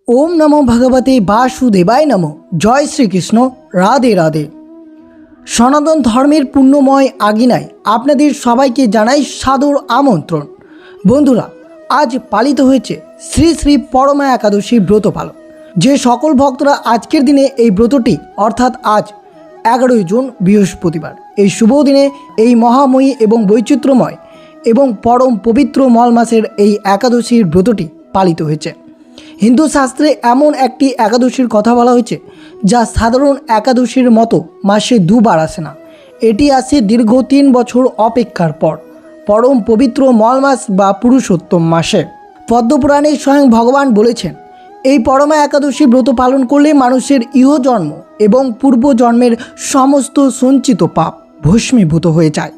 ওম নমো ভগবতে বাসুদেবায় নমো। জয় শ্রীকৃষ্ণ। রাধে রাধে। সনাতন ধর্মের পুণ্যময় আগিনায় আপনাদের সবাইকে জানাই সাদর আমন্ত্রণ। বন্ধুরা, আজ পালিত হয়েছে শ্রী শ্রী পরমা একাদশী ব্রত পালন। যে সকল ভক্তরা আজকের দিনে এই ব্রতটি অর্থাৎ আজ 11 জুন বৃহস্পতিবার এই শুভ দিনে এই মহাময়ী এবং বৈচিত্র্যময় এবং পরম পবিত্র মল মাসের এই একাদশীর ব্রতটি পালিত হয়েছে। হিন্দু শাস্ত্রে এমন একটি একাদশীর কথা বলা হয়েছে যা সাধারণ একাদশীর মতো মাসে দুবার আসে না। এটি আসে দীর্ঘ 3 বছর অপেক্ষার পর পরম পবিত্র মল মাস বা পুরুষোত্তম মাসে। পদ্মপুরাণে স্বয়ং ভগবান বলেছেন, এই পরমা একাদশী ব্রত পালন করলে মানুষের ইহজন্ম এবং পূর্বজন্মের সমস্ত সঞ্চিত পাপ ভস্মীভূত হয়ে যায়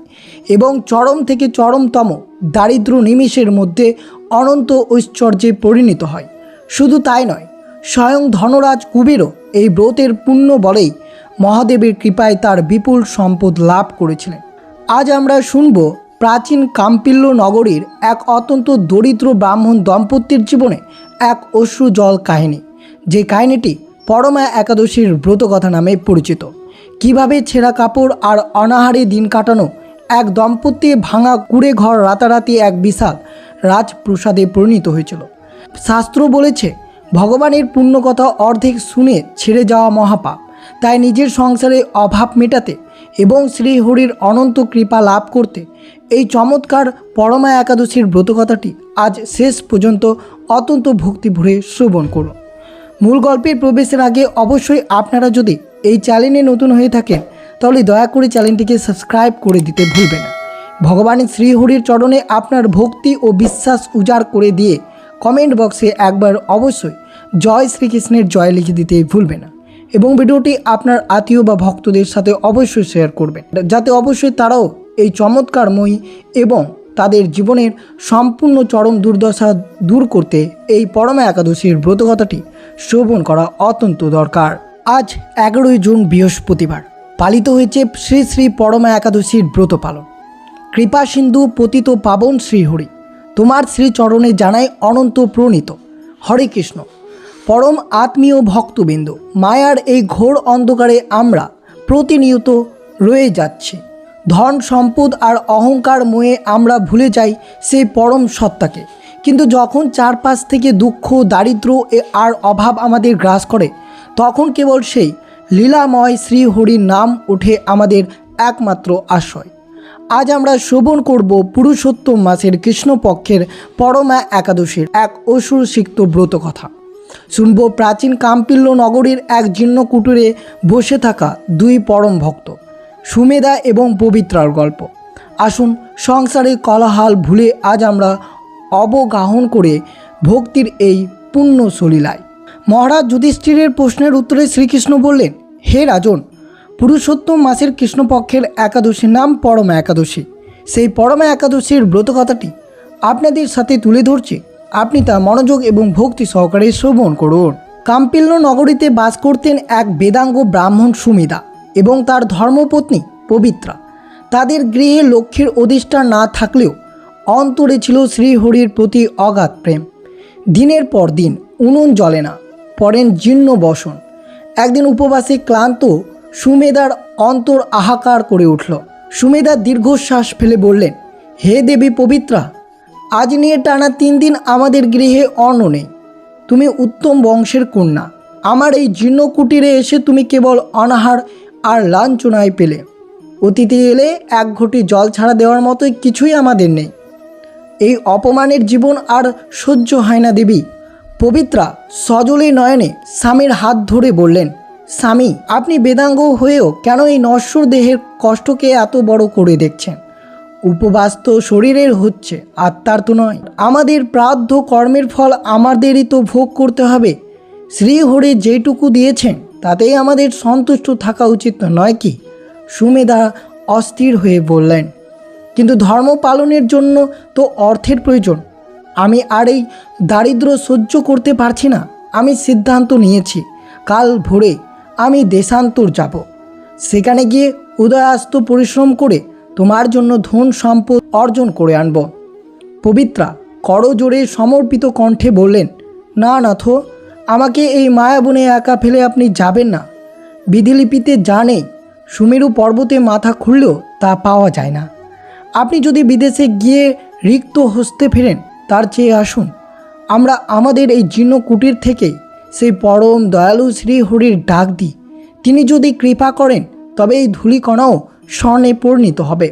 এবং চরম থেকে চরমতম দারিদ্র নিমিষের মধ্যে অনন্ত ঐশ্বর্যে পরিণত হয়। শুধু তাই নয়, স্বয়ং ধনরাজ কুবেরও এই ব্রতের পুণ্য বলেই মহাদেবের কৃপায় তার বিপুল সম্পদ লাভ করেছিলেন। আজ আমরা শুনব প্রাচীন কাম্পিল্য নগরীর এক অত্যন্ত দরিদ্র ব্রাহ্মণ দম্পতির জীবনে এক অশ্রুজল কাহিনী, যে কাহিনীটি পরমা একাদশীর ব্রতকথা নামে পরিচিত। কিভাবে ছেঁড়া কাপড় আর অনাহারে দিন কাটানো এক দম্পতি ভাঙা কুড়ে ঘর রাতারাতি এক বিশাল রাজপ্রাসাদে পরিণত হয়েছিল। শাস্ত্র বলেছে, ভগবানের পুণ্যকথা অর্ধেক শুনে ছেড়ে যাওয়া মহাপাপ। তাই নিজের সংসারে অভাব মেটাতে এবং শ্রীহরির অনন্ত কৃপা লাভ করতে এই চমৎকার পরমা একাদশীর ব্রতকথাটি আজ শেষ পর্যন্ত অত্যন্ত ভক্তি ভরে শ্রবণ করুন। মূল গল্পের প্রবেশের আগে অবশ্যই আপনারা যদি এই চ্যানেলে নতুন হয়ে থাকেন তাহলে দয়া করে চ্যানেলটিকে সাবস্ক্রাইব করে দিতে ভুলবেন না। ভগবানের শ্রীহরির চরণে আপনার ভক্তি ও বিশ্বাস উজাড় করে দিয়ে কমেন্ট বক্সে একবার অবশ্যই জয় শ্রীকৃষ্ণের জয় লিখে দিতে ভুলবেন না এবং ভিডিওটি আপনার আত্মীয় বা ভক্তদের সাথে অবশ্যই শেয়ার করবেন, যাতে অবশ্যই তারাও এই চমৎকারময়ী এবং তাদের জীবনের সম্পূর্ণ চরম দুর্দশা দূর করতে এই পরমা একাদশীর ব্রতকথাটি শ্রবণ করা অত্যন্ত দরকার। আজ 11 জুন বৃহস্পতিবার পালিত হয়েছে শ্রী শ্রী পরমা একাদশীর ব্রত পালন। কৃপা সিন্ধু পতিত পাবন শ্রীহরি, তোমার শ্রীচরণে জানাই অনন্ত প্রণীত। হরে কৃষ্ণ। পরম আত্মীয় ভক্তবৃন্দ, মায়ার এই ঘোর অন্ধকারে আমরা প্রতিনিয়ত রয়ে যাচ্ছি। ধন সম্পদ আর অহংকার মোহে আমরা ভুলে যাই সেই পরম সত্তাকে। কিন্তু যখন চারপাশ থেকে দুঃখ, দারিদ্র আর অভাব আমাদের গ্রাস করে, তখন কেবল সেই লীলাময় শ্রীহরির নাম ওঠে আমাদের একমাত্র আশ্রয়। আজ আমরা শ্রবণ করব পুরুষোত্তম মাসের কৃষ্ণপক্ষের পরমা একাদশীর এক অসুরসিক্ত ব্রত কথা। শুনব প্রাচীন কাম্পিল্য নগরীর এক জীর্ণ কুটিরে বসে থাকা দুই পরম ভক্ত সুমেধা এবং পবিত্রার গল্প। আসুন সংসারে কোলাহল ভুলে আজ আমরা অবগাহন করে ভক্তির এই পুণ্য সলিলায়। মহারাজ যুধিষ্ঠিরের প্রশ্নের উত্তরে শ্রীকৃষ্ণ বললেন, হে রাজন, পুরুষোত্তম মাসের কৃষ্ণপক্ষের একাদশীর নাম পরমা একাদশী। সেই পরমা একাদশীর ব্রতকথাটি আপনাদের সাথে তুলে ধরছে। আপনি তা মনোযোগ এবং ভক্তি সহকারে শ্রবণ করুন। কাম্পিল্য নগরীতে বাস করতেন এক বেদাঙ্গ ব্রাহ্মণ সুমেধা এবং তার ধর্মপত্নী পবিত্রা। তাদের গৃহে লক্ষ্মীর অধিষ্ঠান না থাকলেও অন্তরে ছিল শ্রীহরির প্রতি অগাধ প্রেম। দিনের পর দিন উনুন জ্বলে না, পড়েন জীর্ণ বসন। একদিন উপবাসে ক্লান্ত সুমেধার অন্তর আহাকার করে উঠল। সুমেধা দীর্ঘশ্বাস ফেলে বললেন, হে দেবী পবিত্রা, আজ নিয়ে টানা 3 দিন আমাদের গৃহে অন্ন নেই। তুমি উত্তম বংশের কন্যা, আমার এই জীর্ণ কুটিরে এসে তুমি কেবল অনাহার আর লাঞ্ছনায় পেলে। অতিথি এলে এক ঘটি জল ছাড়া দেওয়ার মতোই কিছুই আমাদের নেই। এই অপমানের জীবন আর সহ্য হয় না দেবী। পবিত্রা সজলে নয়নে স্বামীর হাত ধরে বললেন, স্বামী, আপনি বেদাঙ্গ হয়েও কেন এই নশ্বর দেহের কষ্টকে এত বড় করে দেখছেন? উপবাস তো শরীরের হচ্ছে, আত্মার তো নয়। আমাদের প্রারব্ধ কর্মের ফল আমাদেরই তো ভোগ করতে হবে। শ্রীহরি যেটুকু দিয়েছেন তাতেই আমাদের সন্তুষ্ট থাকা উচিত নয় কি? সুমেধা অস্থির হয়ে বললেন, কিন্তু ধর্ম পালনের জন্য তো অর্থের প্রয়োজন। আমি আর এই দারিদ্র সহ্য করতে পারছি না। আমি সিদ্ধান্ত নিয়েছি, কাল ভোরে আমি দেশান্তর যাব। সেখানে গিয়ে উদয়াস্ত পরিশ্রম করে তোমার জন্য ধন সম্পদ অর্জন করে আনব। পবিত্রা করজোড়ে সমর্পিত কণ্ঠে বললেন, না নাথ, আমাকে এই মায়াবনে একা ফেলে আপনি যাবেন না। বিধিলিপিতে যা নেই, সুমেরু পর্বতে মাথা খুললেও তা পাওয়া যায় না। আপনি যদি বিদেশে গিয়ে রিক্ত হস্তে ফেরেন, তার চেয়ে আসুন আমরা আমাদের এই জীর্ণ কুটির থেকে সেই পরম দয়ালু শ্রীহরির ডাক দিই। তিনি যদি কৃপা করেন তবে এই ধূলিকণাও স্বর্ণে পরিণত হবে।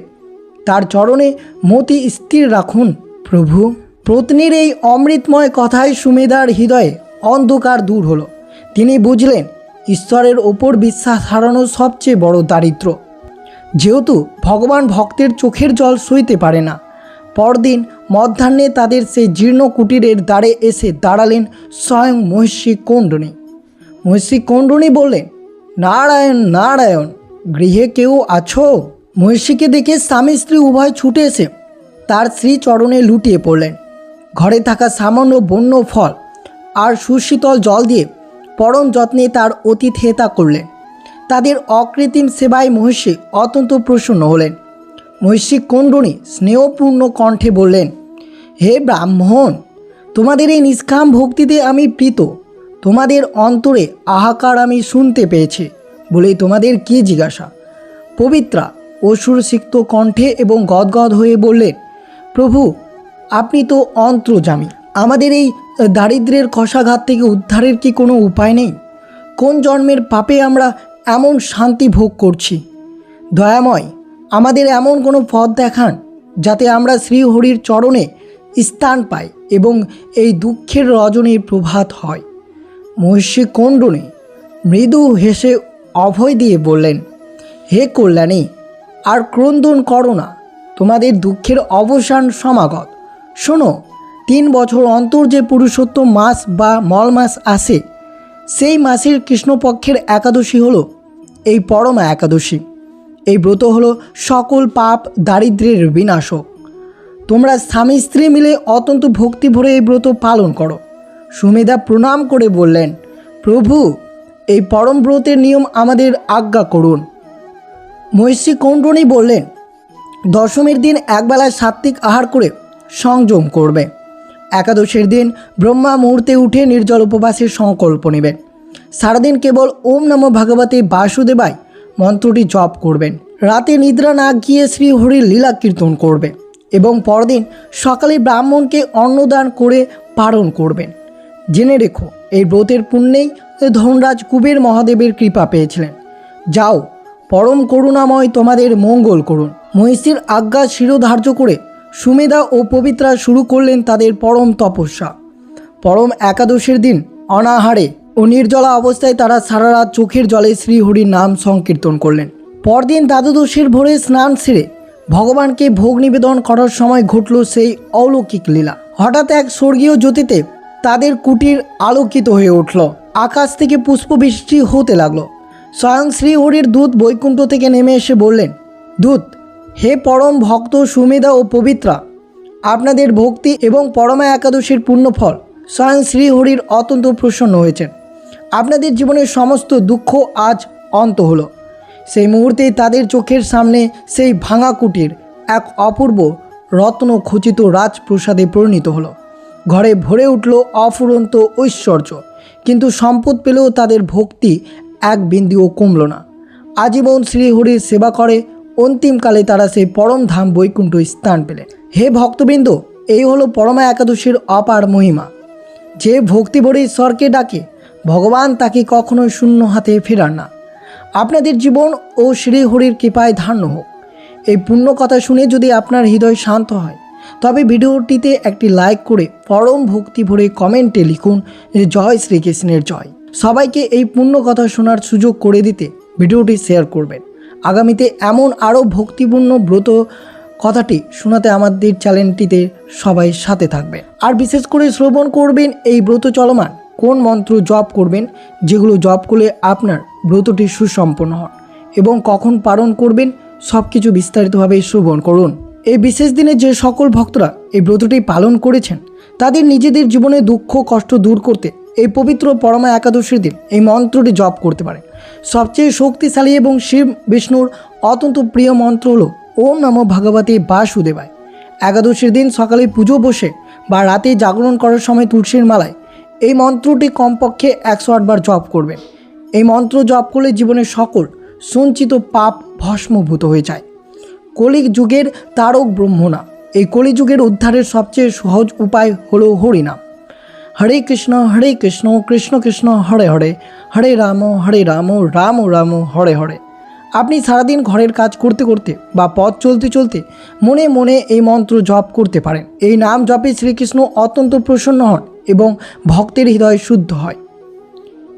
তার চরণে মতি স্থির রাখুন প্রভু। পত্নীর এই অমৃতময় কথায় সুমেধার হৃদয়ে অন্ধকার দূর হলো। তিনি বুঝলেন ঈশ্বরের ওপর বিশ্বাস হারানো সবচেয়ে বড় দারিদ্র। যেহেতু ভগবান ভক্তের চোখের জল সইতে পারে না, পরদিন মধ্যাহ্নে তাদের সেই জীর্ণ কুটিরের দ্বারে এসে দাঁড়ালেন স্বয়ং মহিষী কৌণ্ডনী। মহিষী কৌণ্ডনী বললেন, নারায়ণ নারায়ণ, গৃহে কেউ আছো? মহিষীকে দেখে স্বামী স্ত্রী উভয় ছুটে এসে তার শ্রীচরণে লুটিয়ে পড়লেন। ঘরে থাকা সামান্য বন্য ফল আর সুশীতল জল দিয়ে পরম যত্নে তার অতিথেয়তা করলেন। তাদের অকৃত্রিম সেবায় মহিষী অত্যন্ত প্রসন্ন হলেন। মহিষী কৌণ্ডনী স্নেহপূর্ণ কণ্ঠে বললেন, হে ব্রাহ্মণ, তোমাদের এই নিষ্কাম ভক্তিতে আমি প্রীত। তোমাদের অন্তরে আহাকার আমি শুনতে পেয়েছি বলেই তোমাদের কি জিজ্ঞাসা। পবিত্রা অসুরসিক্ত কণ্ঠে এবং গদগদ হয়ে বললেন, প্রভু, আপনি তো অন্তর্যামী। আমাদের এই দারিদ্র্যের কষাঘাত থেকে উদ্ধারের কি কোনো উপায় নেই? কোন জন্মের পাপে আমরা এমন শান্তি ভোগ করছি? দয়াময়, আমাদের এমন কোনো পথ দেখান যাতে আমরা শ্রীহরির চরণে স্থান পাই এবং এই দুঃখের রজনীর প্রভাত হয়। মহিষী কৌণ্ডনী মৃদু হেসে অভয় দিয়ে বললেন, হে কল্যাণী, আর ক্রন্দন করো না, তোমাদের দুঃখের অবসান সমাগত। শোনো, 3 বছর অন্তর যে পুরুষোত্তম মাস বা মল মাস আসে, সেই মাসের কৃষ্ণপক্ষের একাদশী হলো এই পরমা একাদশী। এই ব্রত হলো সকল পাপ দারিদ্র্যের বিনাশক। তোমরা স্বামী স্ত্রী মিলে অত্যন্ত ভক্তি ভরে এই ব্রত পালন করো। সুমেধা প্রণাম করে বললেন, প্রভু, এই পরম ব্রতের নিয়ম আমাদের আজ্ঞা করুন। মহিষী কৌণ্ডনী বললেন, দশমীর দিন একবেলায় সাত্ত্বিক আহার করে সংযম করবে। একাদশীর দিন ব্রহ্মা মুহূর্তে উঠে নির্জল উপবাসের সংকল্প নেবেন। সারাদিন কেবল ওম নমো ভগবতে বাসুদেবায় মন্ত্রটি জপ করবেন। রাতে নিদ্রা না গিয়ে শ্রীহরির লীলা কীর্তন করবে এবং পরদিন সকালে ব্রাহ্মণকে অন্নদান করে পালন করবেন। জেনে রেখো, এই ব্রতের পুণ্যেই ধনরাজ কুবের মহাদেবের কৃপা পেয়েছিলেন। যাও, পরম করুণাময় তোমাদের মঙ্গল করুন। মহিষীর আজ্ঞা শিরোধার্য করে সুমেধা ও পবিত্রা শুরু করলেন তাদের পরম তপস্যা। পরম একাদশীর দিন অনাহারে ও নির্জলা অবস্থায় তারা সারা রাত চোখের জলে শ্রীহরির নাম সংকীর্তন করলেন। পরদিন দ্বাদশীর ভোরে স্নান সেরে ভগবানকে ভোগ নিবেদন করার সময় ঘটল সেই অলৌকিক লীলা। হঠাৎ এক স্বর্গীয় জ্যোতিতে তাদের কুটির আলোকিত হয়ে উঠল। আকাশ থেকে পুষ্পবৃষ্টি হতে লাগলো। স্বয়ং শ্রীহরির দূত বৈকুণ্ঠ থেকে নেমে এসে বললেন, দূত, হে পরম ভক্ত সুমেধা ও পবিত্রা, আপনাদের ভক্তি এবং পরমা একাদশীর পুণ্যফল স্বয়ং শ্রীহরির অত্যন্ত প্রসন্ন হয়েছেন। আপনাদের জীবনের সমস্ত দুঃখ আজ অন্ত হলো। সেই মুহূর্তেই তাদের চোখের সামনে সেই ভাঙা কুটির এক অপূর্ব রত্ন খচিত রাজপ্রসাদে পরিণত হলো। ঘরে ভরে উঠল অফুরন্ত ঐশ্বর্য, কিন্তু সম্পদ পেলেও তাদের ভক্তি এক বিন্দুও কমল না। আজীবন শ্রীহরির সেবা করে অন্তিমকালে তারা সেই পরম ধাম বৈকুণ্ঠ স্থান পেলেন। হে ভক্তবৃন্দ, এই হলো পরমা একাদশীর অপার মহিমা। যে ভক্তি ভরে ঈশ্বরকে ডাকে, ভগবান তাকে কখনোই শূন্য হাতে ফেরান না। আপনাদের জীবন ও শ্রীহরির কৃপায় ধান্য হোক। এই পুণ্য কথা শুনে যদি আপনার হৃদয় শান্ত হয়, তবে ভিডিওটিতে একটি লাইক করে পরম ভক্তি ভরে কমেন্টে লিখুন যে জয় শ্রীকৃষ্ণের জয়। সবাইকে এই পুণ্য কথা শোনার সুযোগ করে দিতে ভিডিওটি শেয়ার করবেন। আগামীতে এমন আরও ভক্তিপূর্ণ ব্রত কথাটি শোনাতে আমাদের চ্যানেলটিতে সবাই সাথে থাকবেন। আর বিশেষ করে শ্রবণ করবেন এই ব্রত চলমান কোন মন্ত্র জপ করবেন, যেগুলো জপ করলে আপনার ব্রতটি সুসম্পন্ন হয় এবং কখন পালন করবেন সব কিছু বিস্তারিতভাবে শ্রবণ করুন। এই বিশেষ দিনে যে সকল ভক্তরা এই ব্রতটি পালন করেছেন, তাদের নিজেদের জীবনে দুঃখ কষ্ট দূর করতে এই পবিত্র পরমা একাদশীর দিন এই মন্ত্রটি জপ করতে পারেন। সবচেয়ে শক্তিশালী এবং শিব বিষ্ণুর অত্যন্ত প্রিয় মন্ত্র হলো ওম নমো ভগবতে বাসুদেবায়। একাদশীর দিন সকালে পুজো বসে বা রাতে জাগরণ করার সময় তুলসীর মালায় এই মন্ত্রটি কমপক্ষে 108 বার জপ করবেন। এই মন্ত্র জপ করলে জীবনের সকল সঞ্চিত পাপ ভস্মভূত হয়ে যায়। কলির যুগের তারক ব্রহ্মণা। এই কলিযুগের উদ্ধারের সবচেয়ে সহজ উপায় হলো হরিনাম। হরে কৃষ্ণ কৃষ্ণ কৃষ্ণ হরে হরে, হরে রাম রাম রাম হরে হরে। আপনি সারাদিন ঘরের কাজ করতে করতে বা পথ চলতে চলতে মনে মনে এই মন্ত্র জপ করতে পারেন। এই নাম জপে শ্রীকৃষ্ণ অত্যন্ত প্রসন্ন হন এবং ভক্তের হৃদয় শুদ্ধ হয়।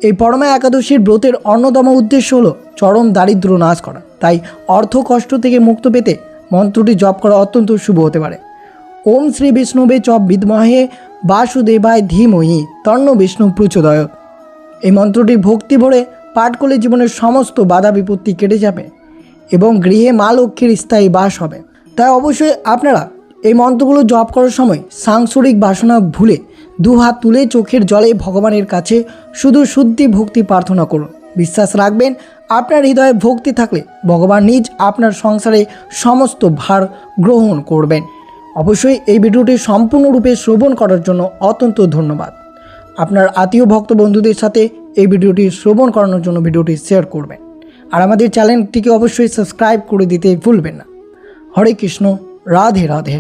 এই পরমা একাদশীর ব্রতের অন্যতম উদ্দেশ্য হলো চরম দারিদ্র নাশ করা। তাই অর্থ কষ্ট থেকে মুক্ত পেতে মন্ত্রটি জপ করা অত্যন্ত শুভ হতে পারে। ওম শ্রী বিষ্ণুবে চ বিদ্মহে বাসুদেবায় ধীমহি তন্ন বিষ্ণু প্রচোদয়াৎ। এই মন্ত্রটি ভক্তি ভরে পাঠ করলে জীবনের সমস্ত বাধা বিপত্তি কেটে যাবে এবং গৃহে মা লক্ষ্মীর স্থায়ী বাস হবে। তাই অবশ্যই আপনারা এই মন্ত্রগুলো জপ করার সময় সাংসারিক বাসনা ভুলে দুহাত তুলে চোখের জলে ভগবানের কাছে শুধু শুদ্ধি ভক্তি প্রার্থনা করুন। বিশ্বাস রাখবেন, আপনার হৃদয়ে ভক্তি থাকলে ভগবান নিজ আপনার সংসারে সমস্ত ভার গ্রহণ করবেন। অবশ্যই এই ভিডিওটি সম্পূর্ণরূপে শ্রবণ করার জন্য অত্যন্ত ধন্যবাদ। আপনার আত্মীয় ভক্ত বন্ধুদের সাথে এই ভিডিওটি শ্রবণ করানোর জন্য ভিডিওটি শেয়ার করবেন। আর আমাদের চ্যানেলটিকে অবশ্যই সাবস্ক্রাইব করে দিতে ভুলবেন না। হরে কৃষ্ণ, রাধে রাধে।